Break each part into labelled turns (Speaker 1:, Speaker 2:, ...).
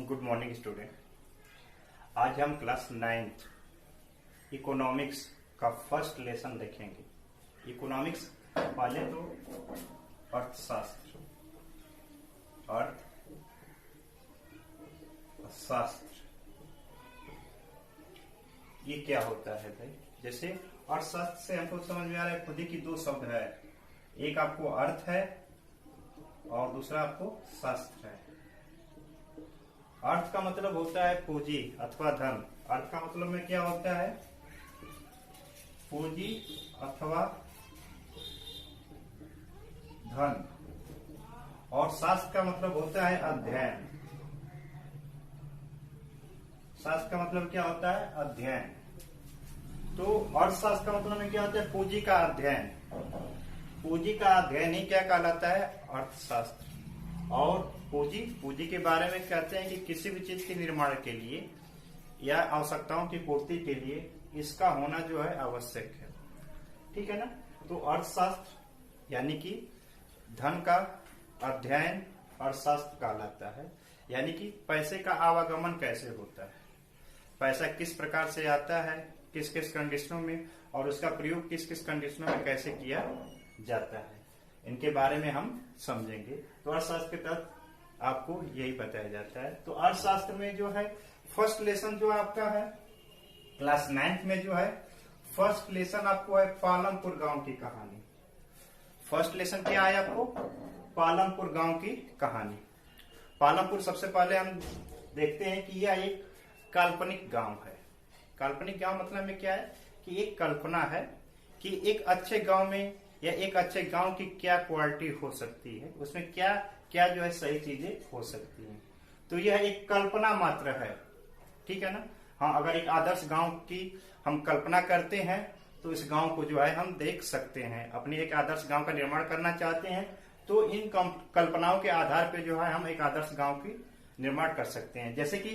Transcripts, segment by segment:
Speaker 1: Good morning student. आज हम class 9th economics का फर्स्ट लेसन देखेंगे। इकोनॉमिक्स पहले तो अर्थशास्त्र ये क्या होता है भाई। जैसे अर्थशास्त्र से हमको समझ में आ रहा है खुद ही की दो शब्द है, एक आपको अर्थ है और दूसरा आपको शास्त्र है। अर्थ का मतलब होता है पूंजी अथवा धन। अर्थ का मतलब में क्या होता है? पूंजी अथवा धन। और शास्त्र का मतलब होता है अध्ययन। शास्त्र का मतलब क्या होता है? अध्ययन। तो अर्थशास्त्र का मतलब में क्या होता है? पूंजी का अध्ययन। पूंजी का अध्ययन ही क्या कहलाता है? अर्थशास्त्र। और पूंजी के बारे में कहते हैं कि किसी भी चीज के निर्माण के लिए या आवश्यकताओं की पूर्ति के लिए इसका होना जो है आवश्यक है। ठीक है ना। तो अर्थशास्त्र यानी कि धन का अध्ययन अर्थशास्त्र कहलाता है। यानी कि पैसे का आवागमन कैसे होता है, पैसा किस प्रकार से आता है, किस किस कंडीशनों में, और उसका प्रयोग किस किस कंडीशनों में कैसे किया जाता है, इनके बारे में हम समझेंगे। तो अर्थशास्त्र के तहत आपको यही बताया जाता है। तो अर्थशास्त्र में जो है फर्स्ट लेसन जो आपका है क्लास 9th में जो है फर्स्ट लेसन आपको है पालमपुर गांव की कहानी। फर्स्ट लेसन क्या है आपको? पालमपुर गांव की कहानी। पालमपुर सबसे पहले हम देखते हैं कि यह एक काल्पनिक गांव है। काल्पनिक गांव मतलब में क्या है कि एक कल्पना है कि एक अच्छे गांव में या एक अच्छे गांव की क्या क्वालिटी हो सकती है, उसमें क्या क्या जो है सही चीजें हो सकती हैं। तो यह एक कल्पना मात्र है। ठीक है ना। हाँ, अगर एक आदर्श गांव की हम कल्पना करते हैं तो इस गांव को जो है हम देख सकते हैं। अपने एक आदर्श गांव का निर्माण करना चाहते हैं तो इन कल्पनाओं के आधार पर जो है हम एक आदर्श गांव की निर्माण कर सकते हैं। जैसे कि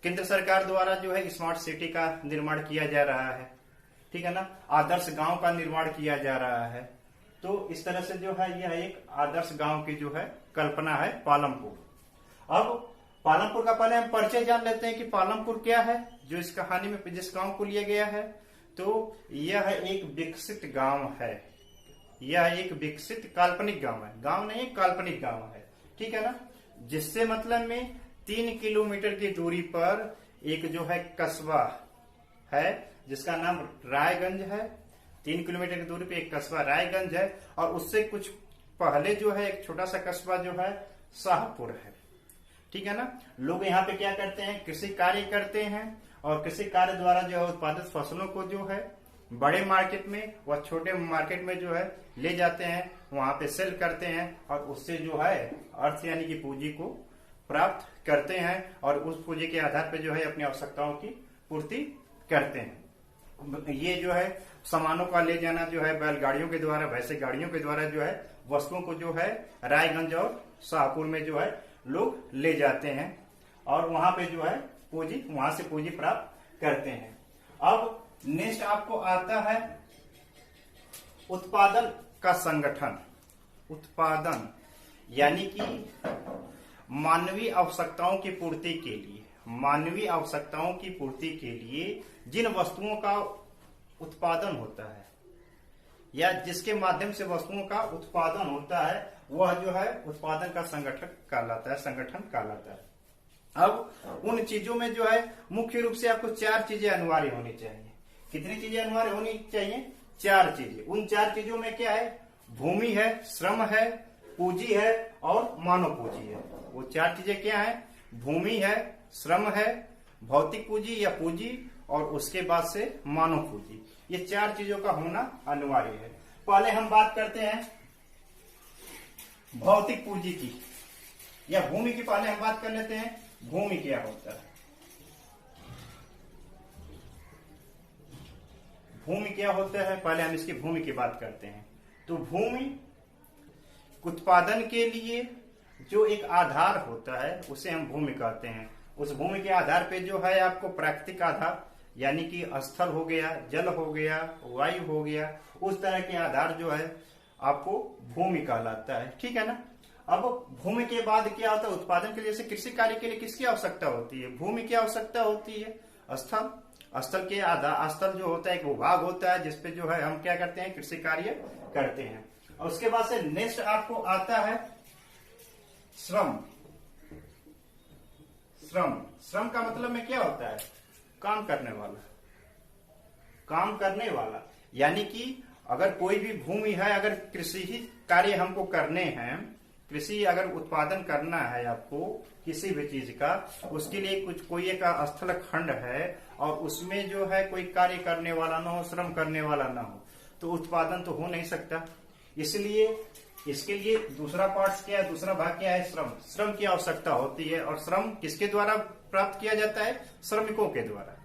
Speaker 1: केंद्र सरकार द्वारा जो है स्मार्ट सिटी का निर्माण किया जा रहा है। ठीक है ना। आदर्श गांव का निर्माण किया जा रहा है। तो इस तरह से जो है यह एक आदर्श गांव की जो है कल्पना है पालमपुर। अब पालमपुर का पहले हम परिचय जान लेते हैं कि पालमपुर क्या है जो इस कहानी में जिस गांव को लिया गया है। तो यह एक विकसित गांव है। यह एक विकसित काल्पनिक गांव है। गांव नहीं, काल्पनिक गांव है। ठीक है ना। जिससे मतलब में 3 किलोमीटर की दूरी पर एक जो है कस्बा है जिसका नाम रायगंज है। 3 किलोमीटर की दूरी पे एक कस्बा रायगंज है और उससे कुछ पहले जो है एक छोटा सा कस्बा जो है शाहपुर है। ठीक है ना। लोग यहाँ पे क्या करते हैं? कृषि कार्य करते हैं और कृषि कार्य द्वारा जो है उत्पादित फसलों को जो है बड़े मार्केट में व छोटे मार्केट में जो है ले जाते हैं, वहां पे सेल करते हैं और उससे जो है अर्थ यानी कि पूंजी को प्राप्त करते हैं और उस पूंजी के आधार पर जो है अपनी आवश्यकताओं की पूर्ति करते हैं। ये जो है सामानों का ले जाना जो है बैलगाड़ियों के द्वारा, वैसे गाड़ियों के द्वारा जो है वस्तुओं को जो है रायगंज और शाहपुर में जो है लोग ले जाते हैं और वहां पे जो है पूंजी, वहां से पूंजी प्राप्त करते हैं। अब नेक्स्ट आपको आता है उत्पादन का संगठन। उत्पादन यानी कि मानवीय आवश्यकताओं की पूर्ति के लिए, मानवीय आवश्यकताओं की पूर्ति के लिए जिन वस्तुओं का उत्पादन होता है या जिसके माध्यम से वस्तुओं का उत्पादन होता है वह जो है उत्पादन का संगठन कहलाता है, संगठन कहलाता है। अब उन चीजों में जो है मुख्य रूप से आपको 4 चीजें अनिवार्य होनी चाहिए। कितनी चीजें अनिवार्य होनी चाहिए? 4 चीजें। उन 4 चीजों में क्या है? भूमि है, श्रम है, पूंजी है और मानव पूंजी है। वो 4 चीजें क्या है? भूमि है, श्रम है, भौतिक पूंजी या पूंजी और उसके बाद से मानव पूंजी। ये 4 चीजों का होना अनिवार्य है। पहले हम बात करते हैं भौतिक पूंजी की या भूमि की। पहले हम बात कर लेते हैं भूमि क्या होता है। भूमि क्या होता है, पहले हम इसकी भूमि की बात करते हैं। तो भूमि उत्पादन के लिए जो एक आधार होता है उसे हम भूमि कहते हैं। उस भूमि के आधार पे जो है आपको प्राकृतिक आधार यानी कि स्थल हो गया, जल हो गया, वायु हो गया, उस तरह के आधार जो है आपको भूमि कहलाता है। ठीक है ना। अब भूमि के बाद क्या होता है, उत्पादन के लिए से कृषि कार्य के लिए किसकी आवश्यकता होती है, भूमि की आवश्यकता होती है। स्थल, स्थल के आधार, स्थल जो होता है एक भूभाग होता है जिसपे जो है हम क्या करते हैं, कृषि कार्य करते हैं। और उसके बाद से नेक्स्ट आपको आता है श्रम। श्रम, श्रम का मतलब में क्या होता है, काम करने वाला, काम करने वाला। यानी कि अगर कोई भी भूमि है, अगर कृषि ही कार्य हमको करने हैं, कृषि अगर उत्पादन करना है आपको किसी भी चीज का, उसके लिए कुछ कोई एक स्थल खंड है और उसमें जो है कोई कार्य करने वाला ना हो, श्रम करने वाला ना हो, तो उत्पादन तो हो नहीं सकता। इसलिए इसके लिए दूसरा पार्ट क्या है, दूसरा भाग क्या है, श्रम। श्रम की आवश्यकता होती है और श्रम किसके द्वारा प्राप्त किया जाता है, श्रमिकों के द्वारा।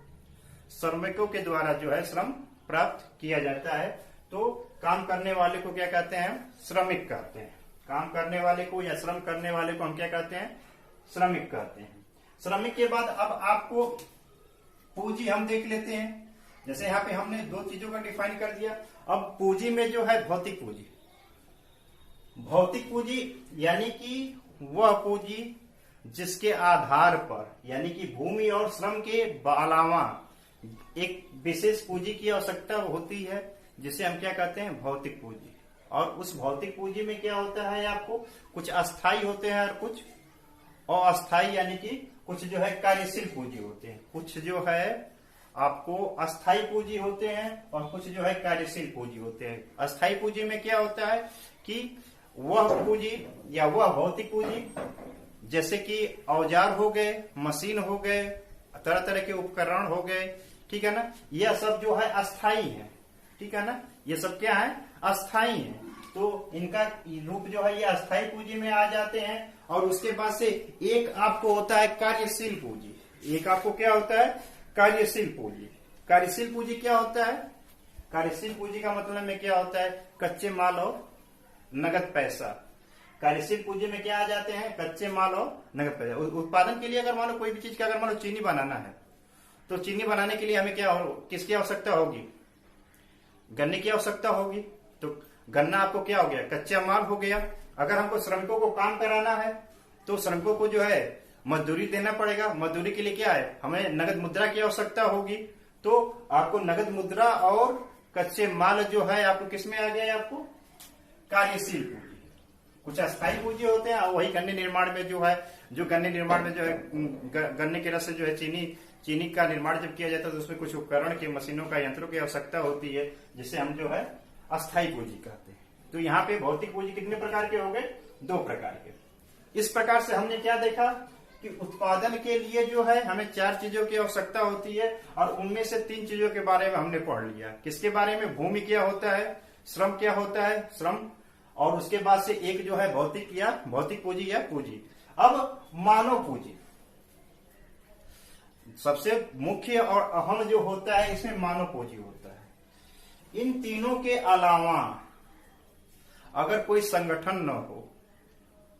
Speaker 1: श्रमिकों के द्वारा जो है श्रम प्राप्त किया जाता है। तो काम करने वाले को क्या कहते हैं, श्रमिक कहते हैं। काम करने वाले को या श्रम करने वाले को हम क्या कहते हैं, श्रमिक कहते हैं। श्रमिक के बाद अब आपको पूंजी हम देख लेते हैं। जैसे यहाँ पे हमने दो चीजों का डिफाइन कर दिया। अब पूंजी में जो है भौतिक पूंजी, भौतिक पूंजी यानी कि वह पूंजी जिसके आधार पर, यानी कि भूमि और श्रम के अलावा एक विशेष पूंजी की आवश्यकता होती है, जिसे हम क्या कहते हैं, भौतिक पूंजी। और उस भौतिक पूंजी में क्या होता है, आपको कुछ अस्थाई होते हैं और कुछ अस्थाई, यानी कि कुछ जो है कार्यशील पूंजी होते हैं। कुछ जो है आपको अस्थाई पूंजी होते हैं और कुछ जो है कार्यशील पूंजी होते हैं। अस्थाई पूंजी में क्या होता है कि वह पूंजी या वह भौतिक पूंजी, जैसे कि औजार हो गए, मशीन हो गए, तरह तरह के उपकरण हो गए, ठीक है ना, यह सब जो है अस्थाई है, ठीक है ना, ये सब क्या है, अस्थाई है। तो इनका रूप जो है ये अस्थाई पूंजी में आ जाते हैं। और उसके बाद से एक आपको होता है कार्यशील पूंजी। एक आपको क्या होता है, कार्यशील पूंजी। कार्यशील पूंजी क्या होता है, कार्यशील पूंजी का मतलब में क्या होता है, कच्चे माल और नगद पैसा। कार्यशील पूंजी में क्या आ जाते हैं, कच्चे माल और नगद पैसा। उत्पादन के लिए अगर मान लो कोई भी चीज का, अगर मान लो चीनी बनाना है, तो चीनी बनाने के लिए हमें क्या किसकी आवश्यकता होगी, गन्ने की आवश्यकता होगी। तो गन्ना आपको क्या हो गया, कच्चा माल हो गया। अगर हमको श्रमिकों को काम कराना है तो श्रमिकों को जो है मजदूरी देना पड़ेगा। मजदूरी के लिए क्या है, हमें नगद मुद्रा की आवश्यकता होगी। तो आपको नगद मुद्रा और कच्चे माल जो है आपको किसमें आ गया, आपको कार्यशील पूंजी। कुछ अस्थायी पूंजी होते हैं, वही गन्ने निर्माण में जो है, जो गन्ने निर्माण में जो है गन्ने के रस से जो है चीनी का निर्माण जब किया जाता है तो उसमें कुछ उपकरण के, मशीनों का, यंत्रों की आवश्यकता होती है, जिसे हम जो है अस्थायी पूंजी कहते हैं। तो यहाँ पे भौतिक पूंजी कितने प्रकार के हो गए, दो प्रकार के। इस प्रकार से हमने क्या देखा कि उत्पादन के लिए जो है हमें चार चीजों की आवश्यकता होती है और उनमें से तीन चीजों के बारे में हमने पढ़ लिया। किसके बारे में, भूमि क्या होता है, श्रम क्या होता है, श्रम, और उसके बाद से एक जो है भौतिक पूंजी या पूंजी। अब मानव पूंजी सबसे मुख्य और अहम जो होता है, इसमें मानव पूंजी होता है। इन तीनों के अलावा अगर कोई संगठन न हो,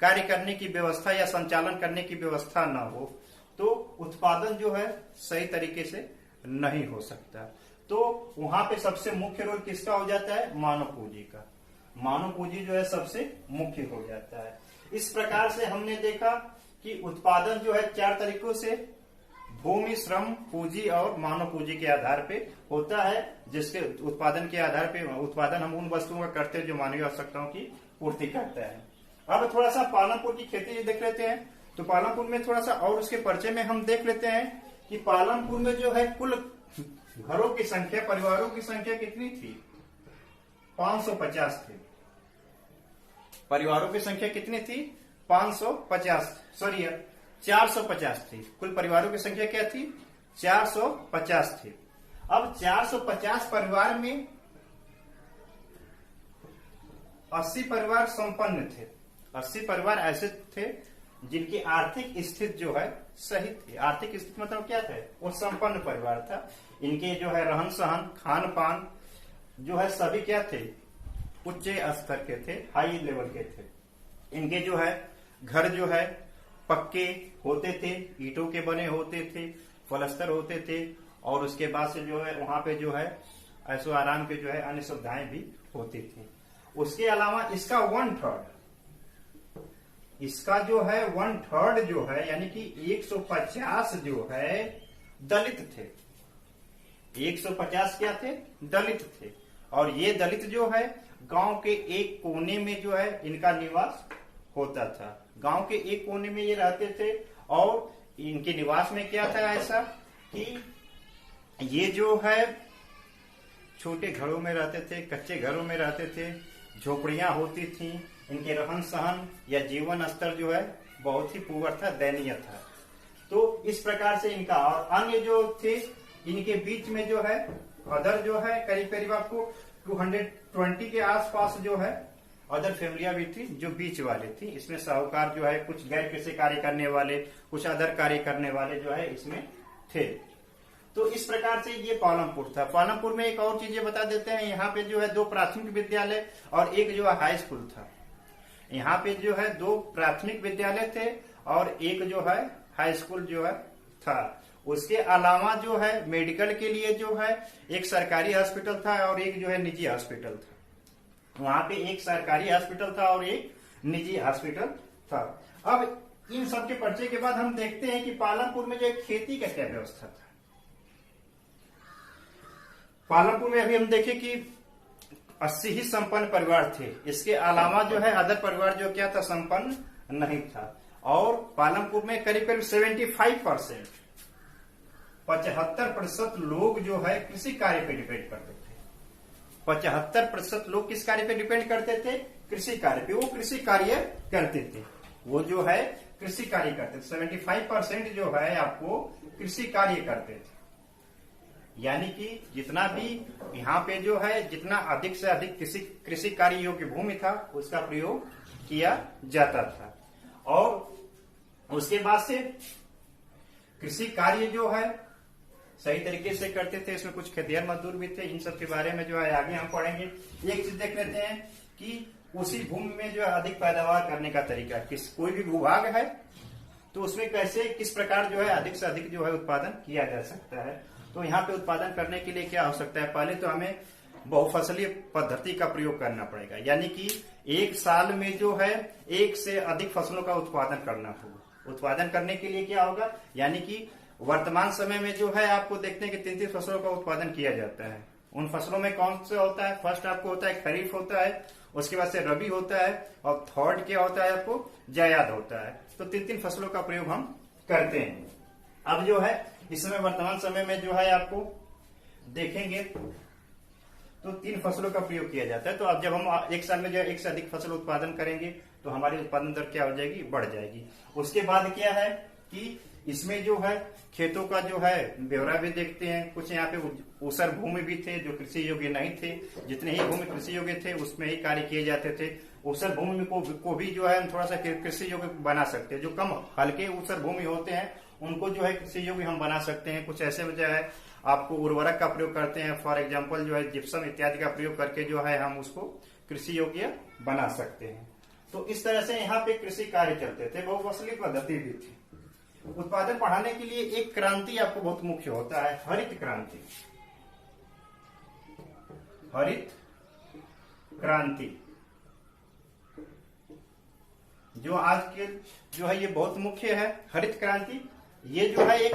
Speaker 1: कार्य करने की व्यवस्था या संचालन करने की व्यवस्था न हो, तो उत्पादन जो है सही तरीके से नहीं हो सकता। तो वहां पे सबसे मुख्य रोल किसका हो जाता है, मानव पूंजी का। मानव पूंजी जो है सबसे मुख्य हो जाता है। इस प्रकार से हमने देखा कि उत्पादन जो है चार तरीकों से, भूमि, श्रम, पूंजी और मानव पूंजी के आधार पे होता है, जिसके उत्पादन के आधार पे उत्पादन हम उन वस्तुओं का करते हैं जो मानवीय आवश्यकताओं की पूर्ति करता है। अब थोड़ा सा पालनपुर की खेती देख लेते हैं। तो पालनपुर में थोड़ा सा और उसके परिचय में हम देख लेते हैं कि पालनपुर में जो है कुल घरों की संख्या, परिवारों की संख्या कितनी थी, 550 थी। परिवारों की संख्या कितनी थी, 450 थी। कुल परिवारों की संख्या क्या थी, 450 थी। अब 450 परिवार में 80 परिवार संपन्न थे। 80 परिवार ऐसे थे जिनकी आर्थिक स्थिति जो है सही थी। आर्थिक स्थिति मतलब क्या थे, वो संपन्न परिवार था। इनके जो है रहन सहन, खान पान जो है सभी क्या थे, उच्च स्तर के थे, हाई लेवल के थे। इनके जो है घर जो है पक्के होते थे, ईंटों के बने होते थे, पलस्तर होते थे, और उसके बाद से जो है वहां पे जो है ऐसो आराम के जो है अन्य सुविधाएं भी होती थी। उसके अलावा इसका 1/3 इसका जो है 1/3 जो है यानी कि 150 जो है दलित थे। 150 क्या थे? दलित थे। और ये दलित जो है गांव के एक कोने में जो है इनका निवास होता था। गांव के एक कोने में ये रहते थे और इनके निवास में क्या था ऐसा कि ये जो है छोटे घरों में रहते थे, कच्चे घरों में रहते थे, झोपड़ियां होती थी। इनके रहन सहन या जीवन स्तर जो है बहुत ही पुअर था, दयनीय था। तो इस प्रकार से इनका और अन्य जो थे इनके बीच में जो है अदर जो है करीब करीब आपको 220 के आसपास जो है अदर फैमिलियां भी थी जो बीच वाले थी। इसमें साहूकार जो है, कुछ गैर कृषि कार्य करने वाले, कुछ अदर कार्य करने वाले जो है इसमें थे। तो इस प्रकार से ये पालमपुर था। पालमपुर में एक और चीज बता देते हैं, यहाँ पे जो है 2 प्राथमिक विद्यालय और एक जो है हाई स्कूल था। यहाँ पे जो है 2 प्राथमिक विद्यालय थे और एक जो है हाई स्कूल जो है था। उसके अलावा जो है मेडिकल के लिए जो है एक सरकारी हॉस्पिटल था और एक जो है निजी हॉस्पिटल था। वहां पे एक सरकारी हॉस्पिटल था और एक निजी हॉस्पिटल था। अब इन सब के परिचय के बाद हम देखते हैं कि पालमपुर में जो खेती का क्या व्यवस्था था। पालमपुर में अभी हम देखें कि 80 ही संपन्न परिवार थे। इसके अलावा जो है अदर परिवार जो क्या था, संपन्न नहीं था। और पालमपुर में करीब करीब 75% 75% लोग जो है कृषि कार्य पे डिपेंड करते थे। 75% लोग किस कार्य पे डिपेंड करते थे? कृषि कार्य पे। वो कृषि कार्य करते थे, वो जो है कृषि कार्य करते थे। 75% जो है आपको कृषि कार्य करते थे। यानी कि जितना भी यहाँ पे जो है जितना अधिक से अधिक कृषि कार्य योग्य भूमि था उसका प्रयोग किया जाता था। और उसके बाद से कृषि कार्य जो है सही तरीके से करते थे। इसमें कुछ खेतिहर मजदूर भी थे। इन सब के बारे में जो है आगे हम पढ़ेंगे। एक चीज देख लेते हैं कि उसी भूमि में जो है अधिक पैदावार करने का तरीका, कोई भी भूभाग है तो उसमें कैसे किस प्रकार जो है अधिक से अधिक जो है उत्पादन किया जा सकता है। तो यहाँ पे उत्पादन करने के लिए क्या हो सकता है? पहले तो हमें बहुफसलीय पद्धति का प्रयोग करना पड़ेगा। यानी कि एक साल में जो है एक से अधिक फसलों का उत्पादन करना होगा। उत्पादन करने के लिए क्या होगा? यानी कि वर्तमान समय में जो है आपको देखते हैं कि 3-3 फसलों का उत्पादन किया जाता है। उन फसलों में कौन से होता है? फर्स्ट आपको होता है खरीफ होता है, उसके बाद से रबी होता है और थर्ड क्या होता है आपको? जायद होता है। तो 3-3 फसलों का प्रयोग हम करते हैं। अब जो है इस समय वर्तमान समय में जो है आपको देखेंगे तो 3 फसलों का प्रयोग किया जाता है। तो अब जब हम एक साल में जो है एक से अधिक फसल उत्पादन करेंगे तो हमारी उत्पादन दर क्या हो जाएगी? बढ़ जाएगी। उसके बाद क्या है कि इसमें जो है खेतों का जो है ब्यौरा भी देखते हैं। कुछ यहाँ पे ऊसर भूमि भी थे जो कृषि योग्य नहीं थे। जितने ही भूमि कृषि योग्य थे उसमें ही कार्य किए जाते थे। ऊसर भूमि को भी जो है हम थोड़ा सा कृषि योग्य बना सकते हैं। जो कम हल्के ऊसर भूमि होते हैं उनको जो है कृषि योग्य हम बना सकते हैं। कुछ ऐसे जो है आपको उर्वरक का प्रयोग करते हैं, फॉर एग्जाम्पल जो है जिप्सम इत्यादि का प्रयोग करके जो है हम उसको कृषि योग्य बना सकते हैं। तो इस तरह से यहाँ पे कृषि कार्य चलते थे। बहुफसलीय पद्धति भी थी। उत्पादन बढ़ाने के लिए एक क्रांति आपको बहुत मुख्य होता है, हरित क्रांति। हरित क्रांति जो आज के जो है ये बहुत मुख्य है। हरित क्रांति ये जो है एक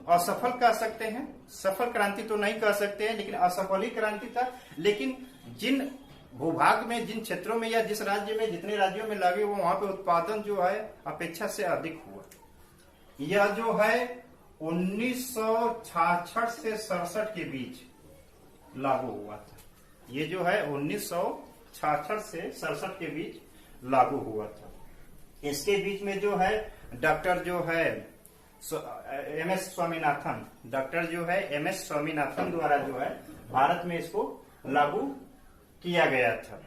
Speaker 1: असफल कह सकते हैं, सफल क्रांति तो नहीं कह सकते हैं, लेकिन असफल ही क्रांति था। लेकिन जिन भूभाग में, जिन क्षेत्रों में या जिस राज्य में, जितने राज्यों में लगे वो वहां पे उत्पादन जो है अपेक्षा से अधिक हुआ। यह जो है 1966 से 67 के बीच लागू हुआ था। ये जो है 1966 से 67 के बीच लागू हुआ था। इसके बीच में जो है डॉक्टर जो है एमएस स्वामीनाथन, डॉक्टर जो है एमएस स्वामीनाथन द्वारा जो है भारत में इसको लागू किया गया था।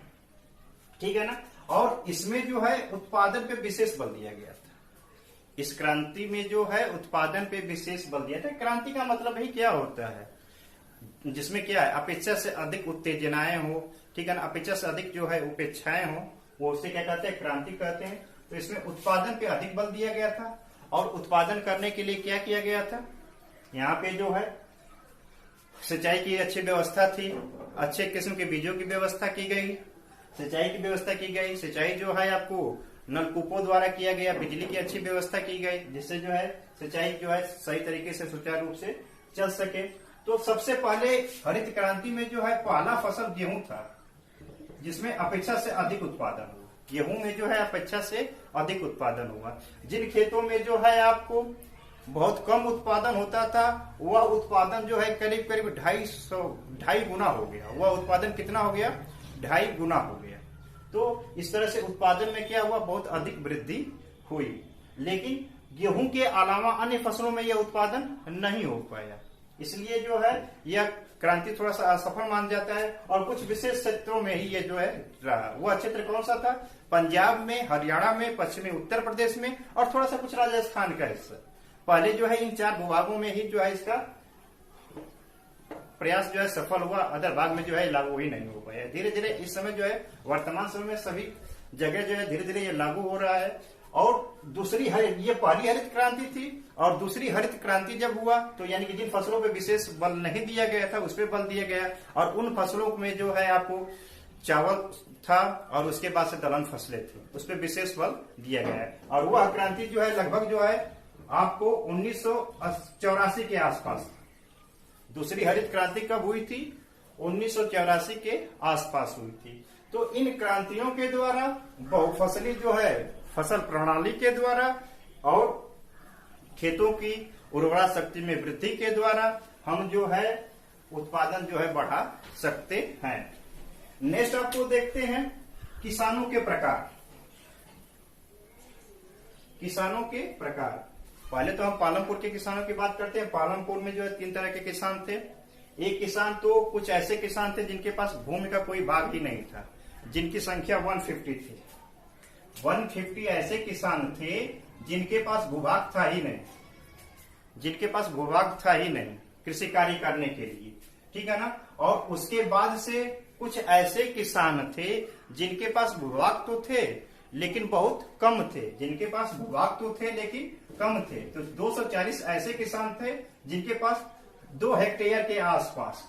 Speaker 1: ठीक है ना। और इसमें जो है उत्पादन पे विशेष बल दिया गया था। इस क्रांति में जो है उत्पादन पे विशेष बल दिया था। क्रांति का मतलब ही क्या होता है? जिसमें क्या है? अपेक्षा से अधिक उत्तेजनाएं हो, ठीक है ना, अपेक्षा से अधिक जो है उपेक्षाएं हो, वो उसे क्या कहते हैं? क्रांति कहते हैं। तो इसमें उत्पादन पे अधिक बल दिया गया था। और उत्पादन करने के लिए क्या किया गया था? यहाँ पे जो है सिंचाई की अच्छी व्यवस्था थी, अच्छे किस्म के बीजों की व्यवस्था की गई, सिंचाई की व्यवस्था की गई। सिंचाई जो है आपको नलकूपों द्वारा किया गया, बिजली की अच्छी व्यवस्था की गई, जिससे जो है सिंचाई जो है सही तरीके से सुचारू रूप से चल सके। तो सबसे पहले हरित क्रांति में जो है पहला फसल गेहूं था, जिसमें अपेक्षा से अधिक उत्पादन हुआ। गेहूं में जो है अपेक्षा से अधिक उत्पादन हुआ। जिन खेतों में जो है आपको बहुत कम उत्पादन होता था, वह उत्पादन जो है करीब करीब 2.5 गुना हो गया। वह उत्पादन कितना हो गया? 2.5 गुना हो गया। तो इस तरह से उत्पादन में क्या हुआ? बहुत अधिक वृद्धि हुई। लेकिन गेहूं के अलावा अन्य फसलों में यह उत्पादन नहीं हो पाया, इसलिए जो है यह क्रांति थोड़ा सा असफल मान जाता है। और कुछ विशेष क्षेत्रों में ही ये जो है रहा। वह क्षेत्र कौन सा था? पंजाब में, हरियाणा में, पश्चिमी उत्तर प्रदेश में और थोड़ा सा कुछ राजस्थान का हिस्सा। पहले जो है इन 4 भूभागों में ही जो है इसका प्रयास जो है सफल हुआ, अदर भाग में जो है लागू ही नहीं हो पाया। धीरे धीरे इस समय जो है वर्तमान समय में सभी जगह जो है धीरे धीरे ये लागू हो रहा है। और दूसरी ये पहली हरित क्रांति थी, और दूसरी हरित क्रांति जब हुआ तो यानी कि जिन फसलों पे विशेष बल नहीं दिया गया था उस पर बल दिया गया, और उन फसलों में जो है आपको चावल था और उसके बाद से दलहन फसलें थी, उस पर विशेष बल दिया गया है। और वह क्रांति जो है लगभग जो है आपको 1984 के आसपास। दूसरी हरित क्रांति कब हुई थी? 1984 के आसपास हुई थी। तो इन क्रांतियों के द्वारा बहुफसली जो है फसल प्रणाली के द्वारा और खेतों की उर्वरा शक्ति में वृद्धि के द्वारा हम जो है उत्पादन जो है बढ़ा सकते हैं। नेक्स्ट आपको देखते हैं किसानों के प्रकार। किसानों के प्रकार, पहले तो हम पालमपुर के किसानों की बात करते हैं। पालमपुर में जो है 3 तरह के किसान थे। एक किसान तो कुछ ऐसे किसान थे जिनके पास भूमि का कोई भाग ही नहीं था, जिनकी संख्या 150 थी। 150 ऐसे किसान थे जिनके पास भूभाग था ही नहीं, जिनके पास भूभाग था ही नहीं कृषि कार्य करने के लिए, ठीक है ना। और उसके बाद से कुछ ऐसे किसान थे जिनके पास भूभाग तो थे लेकिन बहुत कम थे, जिनके पास भूभाग तो थे लेकिन कम थे। तो 240 ऐसे किसान थे जिनके पास 2 हेक्टेयर के आसपास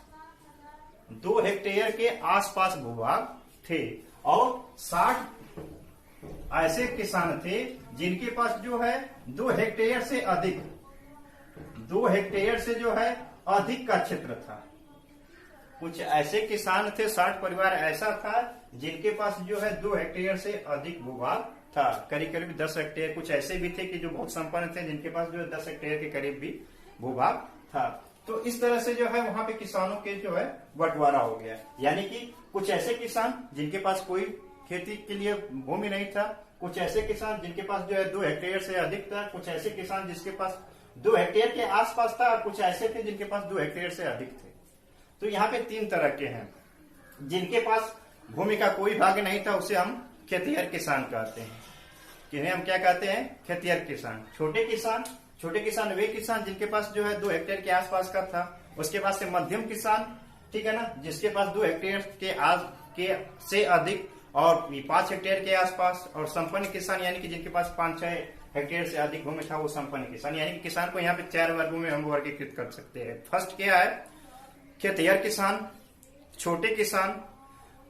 Speaker 1: 2 हेक्टेयर के आसपास भूभाग थे, और 60 ऐसे किसान थे जिनके पास जो है 2 हेक्टेयर से अधिक 2 हेक्टेयर से जो है अधिक का क्षेत्र था। कुछ ऐसे किसान थे, 60 परिवार ऐसा था जिनके पास जो है 2 हेक्टेयर से अधिक भूभाग था। करीब करीब 10 हेक्टेयर। कुछ ऐसे भी थे कि जो बहुत संपन्न थे जिनके पास जो है 10 हेक्टेयर के करीब भी भूभाग था। तो इस तरह से जो है वहां पे किसानों के जो है बंटवारा हो गया। यानी कि कुछ ऐसे किसान जिनके पास कोई खेती के लिए भूमि नहीं था, कुछ ऐसे किसान जिनके पास जो है 2 हेक्टेयर से अधिक था, कुछ ऐसे किसान जिसके पास 2 हेक्टेयर के आसपास था, और कुछ ऐसे थे जिनके पास 2 हेक्टेयर से अधिक थे। तो यहाँ पे 3 तरह के हैं। जिनके पास भूमि का कोई भाग नहीं था उसे हम खेतिहर किसान कहते हैं। किन्हें हम क्या कहते हैं? खेतिहर किसान। छोटे किसान वे किसान जिनके पास जो है 2 हेक्टेयर के आसपास का था। उसके बाद से मध्यम किसान, ठीक है ना, जिसके पास 2 हेक्टेयर से अधिक और 5 हेक्टेयर के आसपास। और संपन्न किसान यानी कि जिनके पास 5-6 हेक्टेयर से अधिक भूमि था, वो संपन्न किसान। यानी कि किसान को यहाँ पे 4 वर्गों में हम वर्गीकृत कर सकते हैं। फर्स्ट क्या है? खेतिहर किसान, छोटे किसान,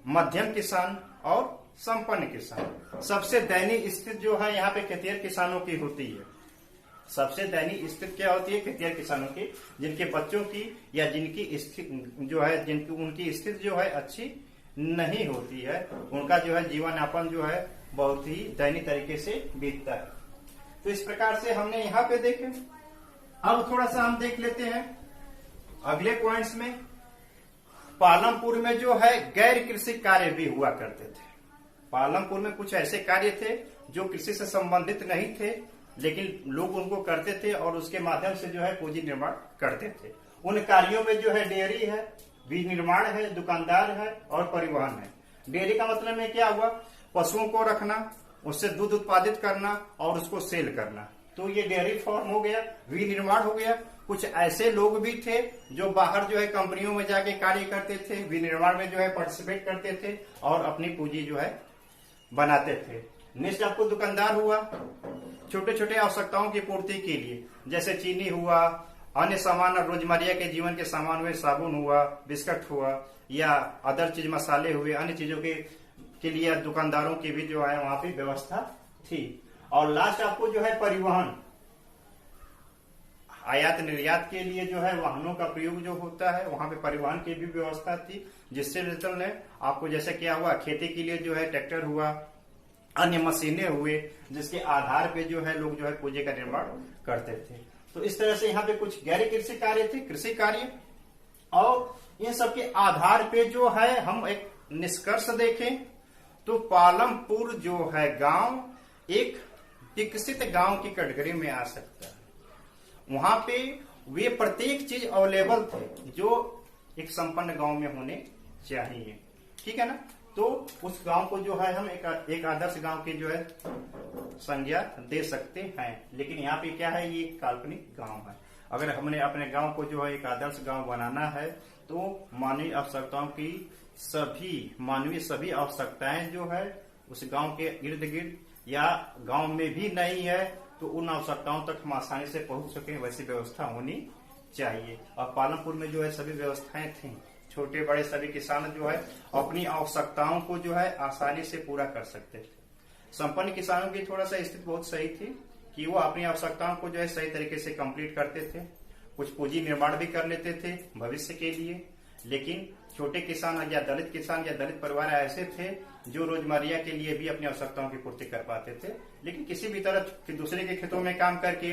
Speaker 1: मध्यम किसान और संपन्न किसान। सबसे दयनीय स्थिति जो है यहाँ पे खेतिहर किसानों की होती है। सबसे दयनीय स्थिति क्या होती है? खेतिहर किसानों की, जिनके बच्चों की या जिनकी स्थिति जो है उनकी स्थिति जो है अच्छी नहीं होती है, उनका जो है जीवन यापन जो है बहुत ही दयनीय तरीके से बीतता है। तो इस प्रकार से हमने यहाँ पे देखे। अब थोड़ा सा हम देख लेते हैं अगले पॉइंट्स में। पालमपुर में जो है गैर कृषि कार्य भी हुआ करते थे। पालमपुर में कुछ ऐसे कार्य थे जो कृषि से संबंधित नहीं थे, लेकिन लोग उनको करते थे और उसके माध्यम से जो है पूंजी निर्माण करते थे। उन कार्यों में जो है डेयरी है, बीज निर्माण है, दुकानदार है और परिवहन है। डेयरी का मतलब में क्या हुआ? पशुओं को रखना, उससे दूध उत्पादित करना और उसको सेल करना। तो ये डेयरी फार्म हो गया। विनिर्माण हो गया। कुछ ऐसे लोग भी थे जो बाहर जो है कंपनियों में जाके कार्य करते थे, विनिर्माण में जो है पार्टिसिपेट करते थे और अपनी पूंजी जो है बनाते थे। नेक्स्ट आपको दुकानदार हुआ। छोटे छोटे आवश्यकताओं की पूर्ति के लिए, जैसे चीनी हुआ, अन्य सामान रोजमर्रा के जीवन के सामान हुए, साबुन हुआ, बिस्कुट हुआ या अदर चीज मसाले हुए, अन्य चीजों के लिए दुकानदारों की भी जो है वहां पे व्यवस्था थी। और लास्ट आपको जो है परिवहन, आयात निर्यात के लिए जो है वाहनों का प्रयोग जो होता है, वहां पे परिवहन की भी व्यवस्था थी, जिससे रिजल्ट ने आपको जैसे क्या हुआ, खेती के लिए जो है ट्रैक्टर हुआ, अन्य मशीनें हुए, जिसके आधार पे जो है लोग जो है पूंजी का निर्माण करते थे। तो इस तरह से यहाँ पे कुछ गैर कृषि कार्य थे, कृषि कार्य, और इन सब के आधार पे जो है हम एक निष्कर्ष देखें तो पालमपुर जो है गांव एक विकसित गांव की कैटेगरी में आ सकता है। वहां पे वे प्रत्येक चीज अवेलेबल थे जो एक संपन्न गांव में होने चाहिए, ठीक है ना। तो उस गांव को जो है हम एक आदर्श गांव की जो है संज्ञा दे सकते हैं। लेकिन यहाँ पे क्या है, ये काल्पनिक गांव है। अगर हमने अपने गांव को जो है एक आदर्श गांव बनाना है तो मानवीय आवश्यकताओं की सभी आवश्यकताएं जो है उस गांव के इर्द गिर्द या गांव में भी नहीं है तो उन आवश्यकताओं तक हम आसानी से पहुंच सके, वैसी व्यवस्था होनी चाहिए। और पालमपुर में जो है सभी व्यवस्थाएं थी, छोटे बड़े सभी किसान जो है अपनी आवश्यकताओं को जो है आसानी से पूरा कर सकते थे। संपन्न किसानों की थोड़ा सा स्थिति बहुत सही थी कि वो अपनी आवश्यकताओं को जो है सही तरीके से कंप्लीट करते थे, कुछ पूंजी निर्माण भी कर लेते थे भविष्य के लिए। लेकिन छोटे किसान या दलित परिवार ऐसे थे जो रोजमर्रा के लिए भी अपनी आवश्यकताओं की पूर्ति कर पाते थे, लेकिन किसी भी तरह दूसरे के खेतों में काम करके,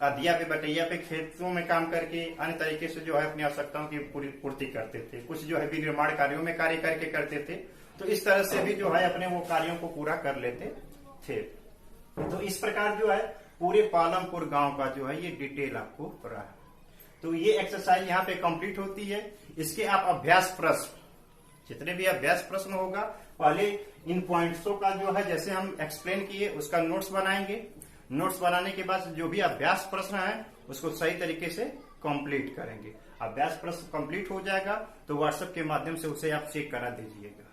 Speaker 1: अधिया पे बटैया पे खेतों में काम करके अन्य तरीके से जो है अपनी आवश्यकताओं की पूर्ति करते थे। कुछ जो है विनिर्माण कार्यों में कार्य करके करते थे, तो इस तरह से भी जो है अपने वो कार्यों को पूरा कर लेते थे। तो इस प्रकार जो है पूरे पालमपुर गांव का जो है ये डिटेल आपको रहा। तो ये एक्सरसाइज यहाँ पे कंप्लीट होती है। इसके आप अभ्यास प्रश्न, जितने भी अभ्यास प्रश्न होगा, पहले इन पॉइंट्सों का जो है जैसे हम एक्सप्लेन किए उसका नोट्स बनाएंगे। नोट्स बनाने के बाद जो भी अभ्यास प्रश्न है उसको सही तरीके से कंप्लीट करेंगे। अभ्यास प्रश्न कंप्लीट हो जाएगा तो व्हाट्सएप के माध्यम से उसे आप चेक करा दीजिएगा,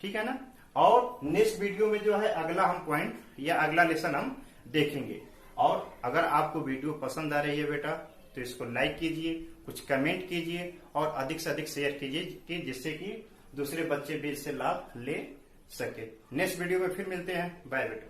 Speaker 1: ठीक है ना। और नेक्स्ट वीडियो में जो है अगला हम पॉइंट या अगला लेसन हम देखेंगे। और अगर आपको वीडियो पसंद आ रही है बेटा तो इसको लाइक कीजिए, कुछ कमेंट कीजिए और अधिक से अधिक शेयर कीजिए जिससे कि दूसरे बच्चे भी इससे लाभ ले सके। नेक्स्ट वीडियो में फिर मिलते हैं। बाय बेटा।